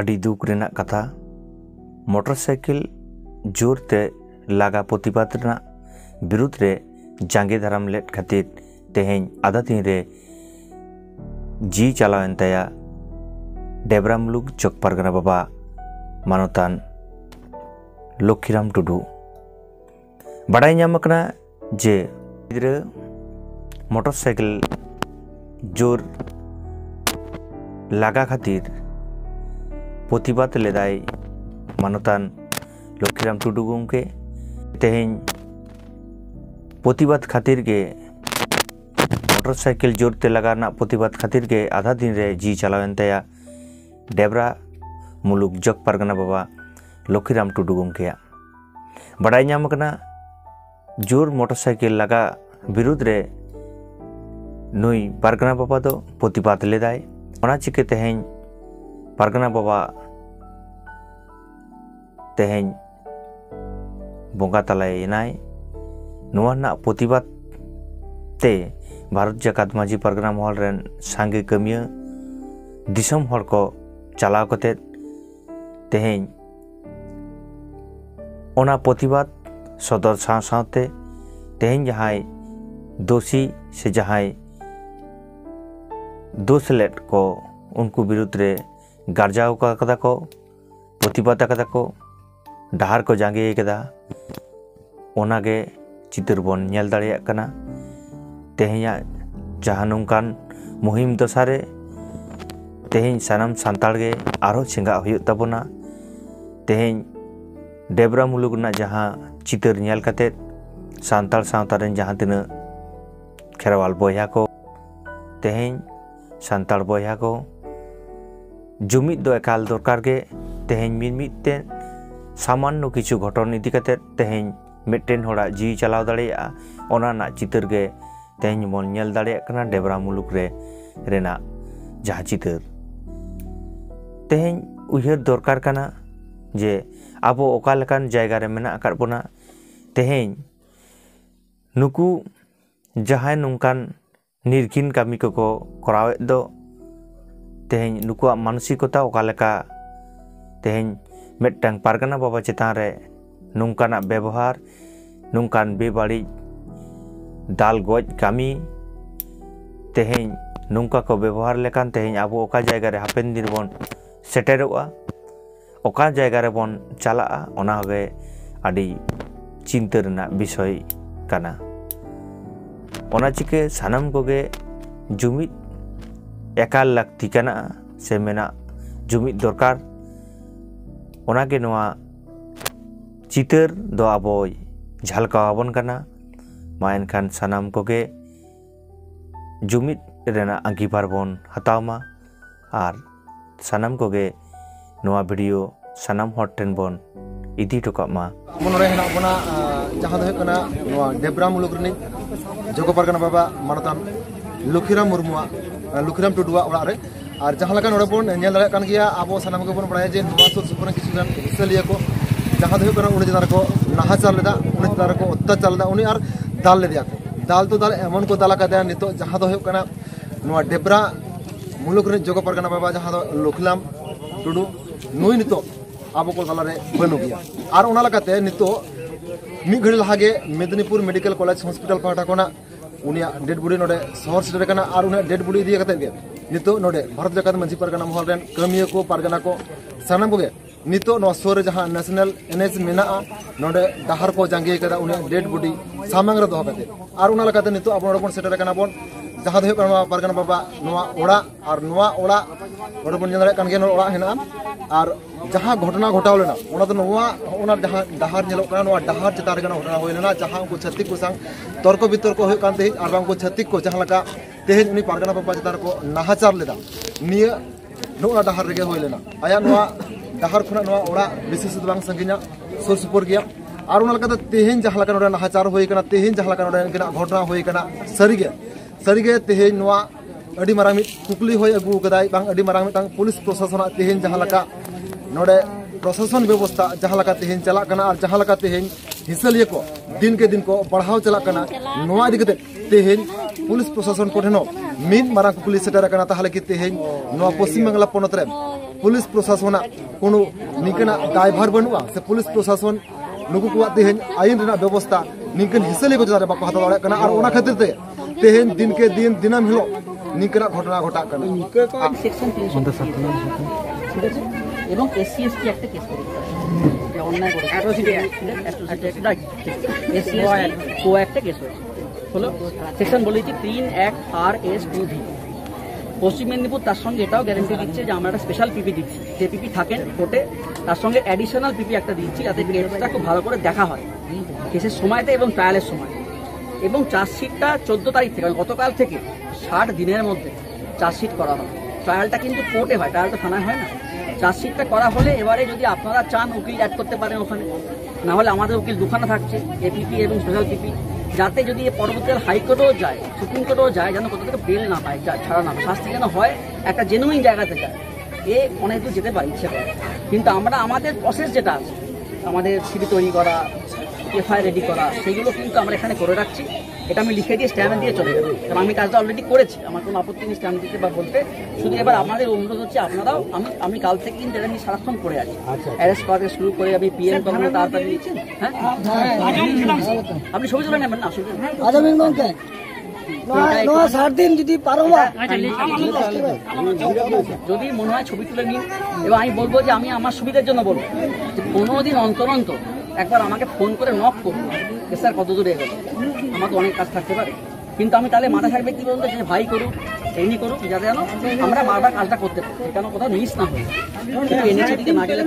अड़ी दुख रेना कथा मोटरसाइकिल जोरते लागा प्रतिबाद विरुद्ध रे जांगे धराम लेट खातिर तेहें आधा दिन रे जी चलावेन तया डेबरा मुलुक चक पारगना बाबा मानोतान लक्ष्मीराम टुडू बड़ाई नामकना जे गिद्रा मोटरसाइकिल जोर लागा खातिर प्रतिबाद लेदाय मानोतान लक्ष्मीराम टुडू गमके तेहें प्रतिबाद खातिर के मोटरसाइकिल जोरते लगाना प्रतिबाद खातिर के आधा दिन रे जी चलावेन तया डेबरा मुलुक जग पारगना बाबा लक्ष्मीराम टुडू गमकेया बड़ाई नामकना जोर मोटरसाइकिल लगा विरुद्ध रे नुई पारगना बाबा दो प्रतिबाद लेदाय ओना चिके तेहें पारगना बाबा तेहें बोंगा तलायनाय नोआ ना प्रतिबाद ते भारत जाकात माजी पारगना महल रेन सांगे कमिया दिसम हर को चलाव कते तेहें ओना प्रतिबाद सदर साथे तेहें जहां दोषी से जहां दोष लेट को उनको विरुद्ध रे गार्जाव कदा को प्रतिबाद कदा को डहार को जांगे कदा ओनागे चित्र बन नेल दाड़ेया कना तेहें जहां नोंकान मुहिम दसारे तेहें सानाम सान्ताड़ गे आरो चेंगा हुयुग ताबोना तेहें डेबरा मुलुग ना जहां चित्र नेल कते सान्ताड़ सावता रेन जहां तिना खेरवाल बयहा को तेहें सान्ताड़ बयहा को जुमिद दो एकाल दरकार गे तेहें मिदमिदते सामान्य किछु घटन इदी कते तेहें मिट्टेन होड़ा जी चलाव दाड़ेया ओना ना चित्र गे तेहें बन नेल दाड़ेया कना डेबरा मुलुग रे रेना जहां चित्र तेहें उयहर दरकार कना जे आबो ओका लेकान जायगा रे मेना आकाद बोना तेहें नुकु जहां नोंकान निर्घिन कामी को करावे दो तेहें नुकुआ मानसिकता ओका लेका तेहें मेटटांग पारगना बाबा चेतान रे नोंकाना व्यवहार नोंकान बेबाड़ी दाल गज कामी तेहें नोंका को व्यवहार लेकान तेहें आबो ओका जायगा रे हापेन दिन बन सेटेरोआ ओका जायगा रे बन चला ओना हगे आदि चिंता रेना विषय काना ओना चिके सानाम कोगे जुमिद एकाल लाक्ति काना से मेना जुमिद दरकार ओनागे नोआ चितर दो आबो झलकावाबन काना मा एनखान सानाम कोगे जुमिद रेना अंगीभार बन हतावमा आर सानाम कोगे नोआ वीडियो सानाम हर टेन बन इदी टोकामा मनोरे हेना बना जहां दो कना नोआ डेबरा मुलुग रनि जगो पारगना बाबा मानतान लक्ष्मीराम मुर्मुआ लक्ष्मीराम टुडुआ ओड़ा रे और जहां लगा नोड़े बन नेल दाड़े कान गिया आबो सानाम को बन बड़ाय जे नोआ सुर सुपर किछु गान हिस्सेलिया को जहां दो कना उनि जदार को नाहाचार लेदा उनि जदार को अत्याचार लेदा उनि आर दाल लेदिया को दाल तो दाल एमन को दाला कादया नितो जहां दो कना नोआ डेबरा मुलुग रे जगो पारगना बाबा जहां दो लक्ष्मीराम टुडू नुई नितो आबो को दाला रे बनु गया और ओना लगाते नितो मी घड़ी लहागे मेदिनीपुर मेडिकल कॉलेज हॉस्पिटल पाटा कोना उनिया डेड बॉडी नोडे शहर सेटर कना और उनिया डेड बॉडी इदी कते गे नितो नोडे भारत जाकात मांझी पारगना महल रेन कमिया को पारगना को सानाम कोगे नितो नो सोरे जहां नेशनल एनएच मेना नोडे डहार को जांगे कदा उनिया डेड बॉडी सामांग रे दोह कते और उना लगाते नितो आबो नोडे सेटर कना बोन जहां दो कना पारगना बाबा नोआ ओड़ा और नोआ ओड़ा ओडे बन जंदरे कान गे नो ओड़ा हेना और जहां घटना घटाव लेना ओना तो नोआ ओना जहां डहार नेलो कना नोआ डहार चितार गना घटना होय लेना जहां को छत्तीक को संग तर्क बितर्क हो कान ते और बांग को छत्तीक को जहां लका तेहेन उनी पारगना बाबा चितार को नाहाचार लेदा निया नोआ डहार रेगे होय लेना आया नोआ डहार खुना नोआ ओड़ा विशेष बांग संगिना सुर सुपुर गया और उना लका तेहेन जहां लका नोडे नाहाचार होय कना तेहेन जहां लका नोडे घटना होय कना सरीगे तेहेन नोआ अड़ी मारांग मिट कुकली होय अगु कदाय बांग अड़ी मारांग मिटांग पुलिस प्रशासन तेहेन जहां लका नोडे प्रशासन व्यवस्था जहां लका तेहेन चला कना और जहां लका तेहेन हिस्सेलिया को दिन को बढ़ाव चला कना नोआ इदी कते तेहेन पुलिस प्रशासन को ठेनो मिन मारांग कुकली सेटर कना ताहले कि तेहेन नोआ पश्चिम बांगला पोनत रे पुलिस प्रशासन कोनो निकना दायभार बनुआ से पुलिस प्रशासन नुकु को तेहन आईन रेना व्यवस्था निकन हिस्से को जरा बाको हता दाड़ा और ओना खातिर ते तेहन दिन के दिन दिनम हिलो निकना घटना घटा करना সেকশন 357 এবং এসসি এসটি একটা কেস করে যে অন্যায় করে অ্যাট্রোসিটি এসসি কো একটা কেস হলো সেকশন বলেছি 3(1)(r)(s)(2)(v) পশ্চিম মেদিনীপুর তার সঙ্গে এটাও গ্যারান্টি দিচ্ছে যে আমরা একটা স্পেশাল পিপি দিচ্ছি, যে পিপি থাকেন কোর্টে তার সঙ্গে অ্যাডিশনাল পিপি একটা দিচ্ছি যাতে কেসটা খুব ভালো করে দেখা হয় কেসের সময়তে এবং ট্রায়ালের সময়। এবং চার্জশিটটা 14 তারিখ থেকে গতকাল থেকে 60 দিনের মধ্যে চার্জশিট করা হয়। ট্রায়ালটা কিন্তু কোর্টে হয়, ট্রায়ালটা থানায় হয় না। চার্জশিটটা করা হলে এবারে যদি আপনারা চান উকিল অ্যাড করতে পারেন ওখানে, না হলে আমাদের উকিল দুখানা থাকছে, এপিপি এবং স্পেশাল পিপি, যাতে যদি পরবর্তীকাল হাইকোর্টেও যায় সুপ্রিম কোর্টেও যায় যেন কোথাও থেকে বেল না পায়, ছাড়া না পায়, শাস্তি যেন হয় একটা জেনুইন জায়গাতে যায়। অনেক দূর যেতে পারে ইচ্ছে করে, কিন্তু আমরা আমাদের প্রসেস যেটা আছে আমাদের সিডি তৈরি করা, এফআইআর রেডি করা, সেগুলো কিন্তু আমরা এখানে করে রাখছি। এটা আমি লিখে দিয়ে স্ট্যাম্প দিয়ে চলে যাবো, কারণ আমি কাজটা অলরেডি করেছি, আমার কোনো আপত্তি নেই স্ট্যাম্প দিতে বা বলতে। শুধু এবার আপনাদের অনুরোধ হচ্ছে আপনারাও, আমি কাল থেকে কিন্তু এটা নিয়ে সারাক্ষণ করে আছি, অ্যারেস্ট করা থেকে শুরু করে আমি পিএম কখনো তাড়াতাড়ি দিচ্ছেন। হ্যাঁ আপনি ছবি তুলে নেবেন না, যদি মনে হয় ছবি তুলে নিন। এবার আমি বলবো যে আমি আমার সুবিধার জন্য বলবো যে 15 দিন অন্তর অন্তর একবার আমাকে ফোন করে নক করুন, স্যার কত দূরে এগোলো, আমার তো অনেক কাজ থাকতে পারে, কিন্তু আমি তাহলে মাথা থাকবে কি বলুন, যে ভাই করুক এমনি করুক, যাতে যেন আমরা বারবার কাজটা করতে পারি, কেন কোথাও মিস না হয়। কিন্তু এনেছে দিকে না গেলে